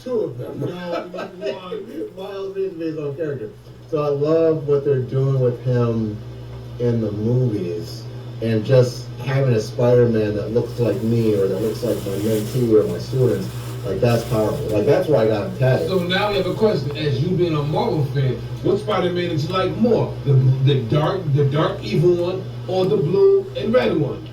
two of them. No, one. Miles needs to be his own character. So I love what they're doing with him in the movies, and just having a Spider-Man that looks like me or that looks like my mentee or my students. Like, that's powerful. Like, that's why I got him tagged. So now we have a question. As you being a Marvel fan, what Spider-Man did you like more? The dark evil one, or the blue and red one?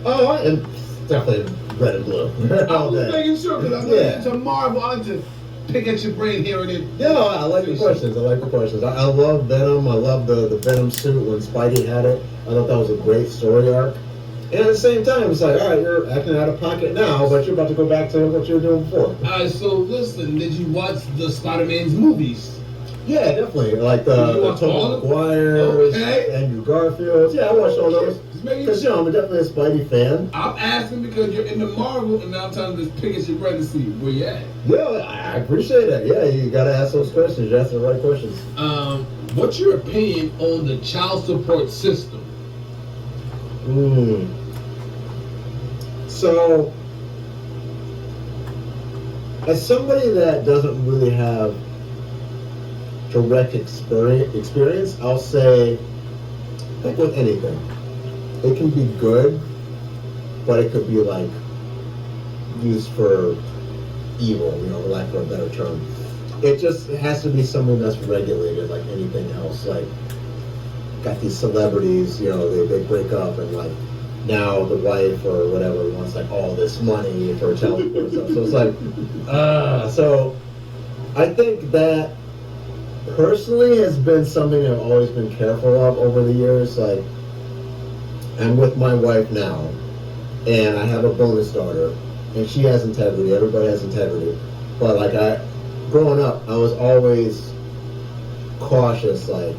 Oh, and definitely red and blue. I was making sure, because I'm into Marvel. I like to pick at your brain here and there. Yeah, I like the questions. I love Venom. I love the Venom suit when Spidey had it. I thought that was a great story arc. And at the same time, it's like, all right, you're acting out of pocket now, but you're about to go back to what you were doing before. So listen, did you watch the Spider-Man's movies? Yeah, definitely. Like the Tobey Maguire's, Andrew Garfield's. Yeah, I watched all those. Because, I'm definitely a Spidey fan. I'm asking because you're into Marvel, and now I'm trying to just pick at your brain to see where you at. Yeah, I appreciate that. Yeah, you got to ask those questions. You ask the right questions. What's your opinion on the child support system? So, as somebody that doesn't really have direct experience, I'll say, like with anything, it can be good, but it could be like used for evil, for lack of a better term. It has to be something that's regulated, like anything else. Like, got these celebrities, they break up, and like now the wife or whatever wants like all this money for child support stuff. So it's like, so I think that personally has been something I've always been careful of over the years. Like, I'm with my wife now, and I have a bonus daughter, and she has integrity. Everybody has integrity, but like growing up, I was always cautious, like,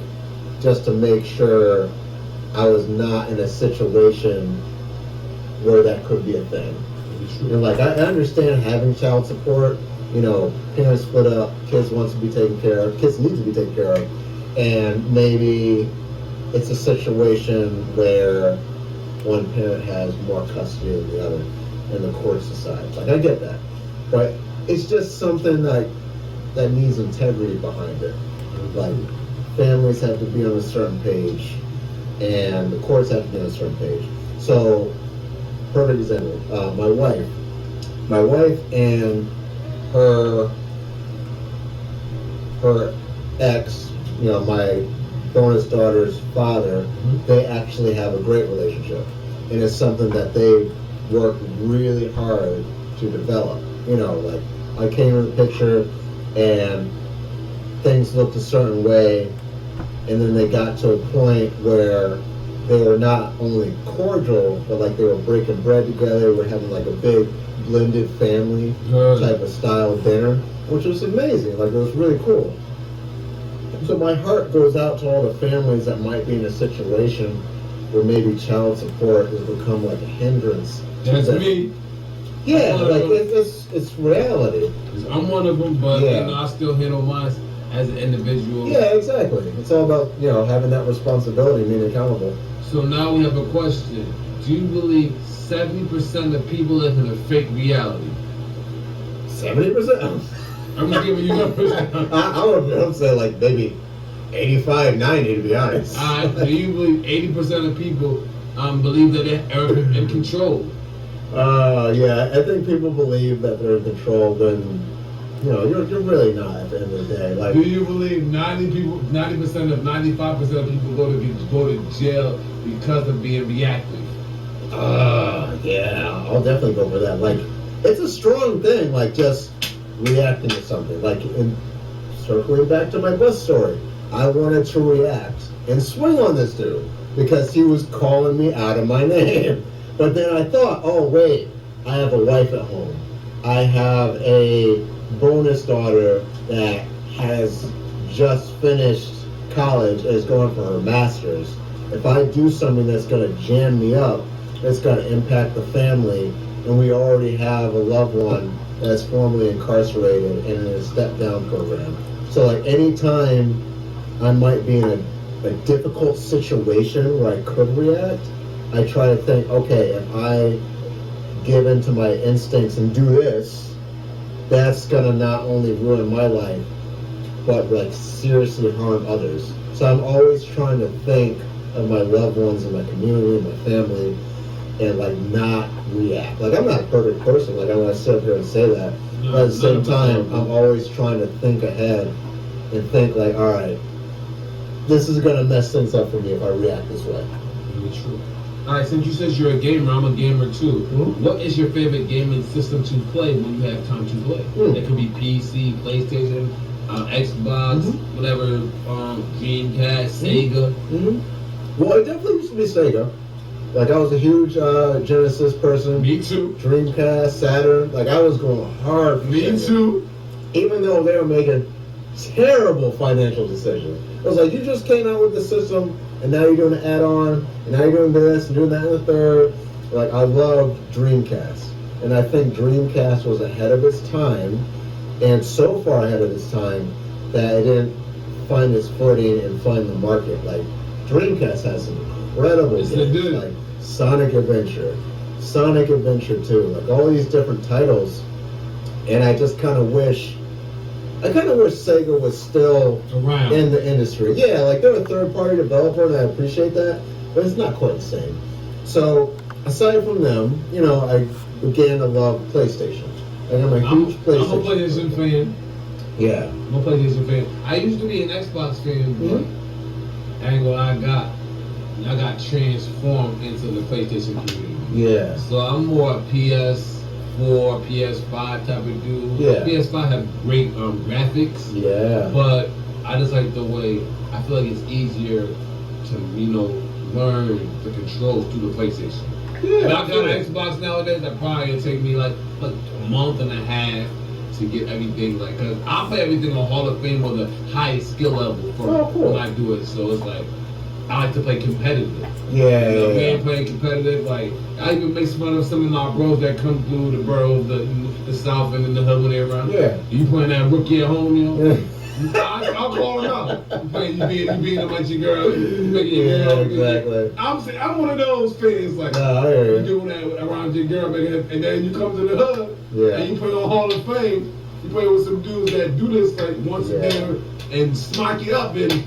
just to make sure I was not in a situation where that could be a thing. Like, I understand having child support, parents split up, kids want to be taken care of, kids need to be taken care of, and maybe it's a situation where one parent has more custody than the other, and the courts decide. Like, I get that, but it's just something that needs integrity behind it. Like, families have to be on a certain page, and the courts have to be on a certain page. So, perfect example, my wife and her ex, my bonus daughter's father, they actually have a great relationship, and it's something that they worked really hard to develop. Like, I came in the picture and things looked a certain way, and then they got to a point where they were not only cordial, but like they were breaking bread together. We're having like a big blended family type of style dinner, which was amazing. Like, it was really cool. So my heart goes out to all the families that might be in a situation where maybe child support has become like a hindrance. That's me. Yeah, like it's reality. I'm one of them, but I still handle mine as an individual. Yeah, exactly. It's all about having that responsibility, being accountable. So now we have a question. Do you believe 70% of people live in a fake reality? 70%? I'm just giving you numbers. I would say like maybe 85, 90 to be honest. Do you believe 80% of people believe that they're in control? Yeah, I think people believe that they're in control when you're really not at the end of the day. Like, do you believe 90% of 95% of people go to jail because of being reactive? Yeah, I'll definitely go for that. Like, it's a strong thing, like just reacting to something. Like, circling back to my bus story, I wanted to react and swing on this dude because he was calling me out of my name. But then I thought, oh wait, I have a wife at home. I have a bonus daughter that has just finished college and is going for her master's. If I do something that's going to jam me up, it's going to impact the family, and we already have a loved one that's formerly incarcerated and in a step-down program. So like anytime I might be in a difficult situation where I could react, I try to think, okay, if I give in to my instincts and do this, that's gonna not only ruin my life, but like seriously harm others. So I'm always trying to think of my loved ones and my community, my family, and like not react. Like I'm not a perfect person. Like I want to sit up here and say that, No, but at the same time, no. I'm always trying to think ahead and think like, all right, this is gonna mess things up for me if I react this way. Really true. All right, since you said you're a gamer, I'm a gamer too. Mhm. What is your favorite gaming system to play when you have time to play? It could be PC, PlayStation, Xbox, whatever, Dreamcast, Sega. Well, it definitely used to be Sega. Like I was a huge Genesis person. Me too. Dreamcast, Saturn. Like I was going hard. For Me Sega. too. Even though they were making terrible financial decisions. It was like you just came out with the system, and now you're doing an add-on, and now you're doing this and doing that and the third. Like I loved Dreamcast, and I think Dreamcast was ahead of its time, and so far ahead of its time that it didn't find its footing and find the market. Like Dreamcast has some incredible Yes, they games, do. like Sonic Adventure 2, like all these different titles, and I just kind of wish. I kind of wish Sega was still Around. in the industry. Yeah, like they're a third-party developer, and I appreciate that, but it's not quite the same. So, aside from them, you know, I began to love PlayStation. Like, I'm a huge PlayStation. I'm a PlayStation fan. Yeah. I'm a PlayStation fan. I used to be an Xbox fan, but I ain't gonna lie, I got transformed into the PlayStation community. Yeah. So I'm more a PS4, PS5 type of dude. Yeah. PS5 have great graphics, Yeah. but I just like the way I feel like it's easier to learn the controls through the PlayStation. Yeah. If I got an Xbox nowadays, that probably would take me like a month and a half to get everything. Like, cause I play everything on Hall of Fame on the highest skill level for cool. when I do it. So it's like I like to play competitive. Yeah. You know, we ain't playing competitive. Like I even make fun of some of my bros that come through the borough, the South and in the hood when they're around. Yeah. You playing that rookie at home, you know? Yeah. I'll call him out. You being a bunch of girls. Yeah, exactly. I'm one of those fans like No, I hear you you. doing that around your girl, and then you come to the hood Yeah. and you play on Hall of Fame. You play with some dudes that do this like once a day and smack you up, and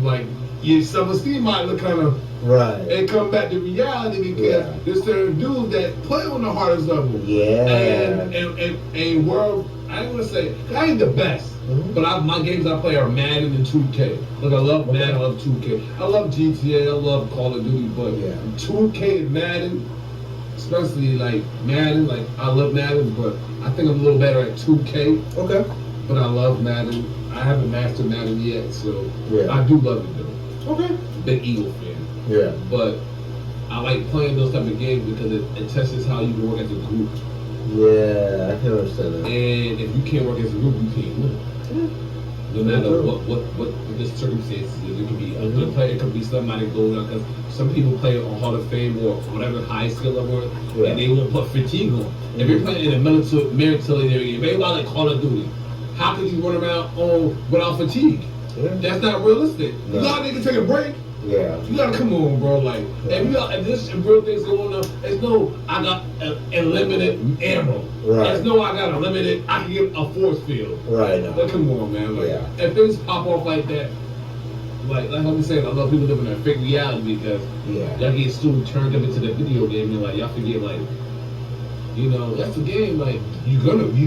like your self-esteem might look kind of Right. and come back to reality because there's certain dudes that play on the hardest level. Yeah. And world, I ain't gonna say I ain't the best. But my games I play are Madden and 2K. Like I love Madden, I love 2K. I love GTA, I love Call of Duty, but 2K and Madden, especially like Madden, like I love Madden, but I think I'm a little better at 2K. Okay. But I love Madden. I haven't mastered Madden yet, so Yeah. I do love it though. Okay. Big Eagle fan. Yeah. But I like playing those type of games because it tests how you can work as a group. Yeah, I can understand that. And if you can't work as a group, you can't win. No matter what the circumstances is, it could be a good player, it could be somebody goes out because some people play on Hall of Fame or whatever high skill level, and they will put fatigue on. If you're playing in a military area, maybe like Call of Duty, how could you run around without fatigue? Yeah. That's not realistic. No. You gotta need to take a break. Yeah. You gotta come on, bro. Like, if this real things going on, it's no I got unlimited ammo. Right. It's no I got unlimited. I can get a force field. Right. But come on, man. Like, if things pop off like that, like I'm saying, I love people living in a fake reality because y'all get so turned up into the video game and like y'all forget like, that's the game. Like you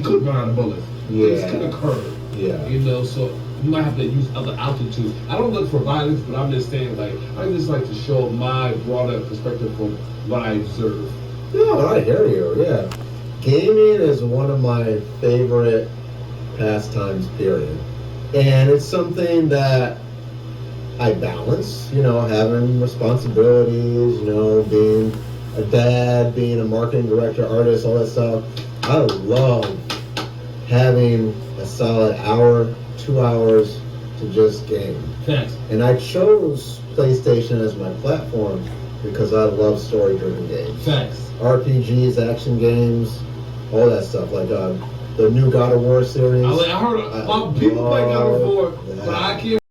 could run out of bullets. Things could occur. Yeah. So you might have to use other altitudes. I don't look for violence, but I'm just saying, like, I just like to show my broader perspective from what I observe. No, I hear you, yeah. Gaming is one of my favorite pastimes, period. And it's something that I balance, having responsibilities, being a dad, being a marketing director, artist, all that stuff. I love having a solid hour, 2 hours to just game. Thanks. And I chose PlayStation as my platform because I love story-driven games. Thanks. RPGs, action games, all that stuff. Like the new God of War series. I heard people play God of War, but I can't.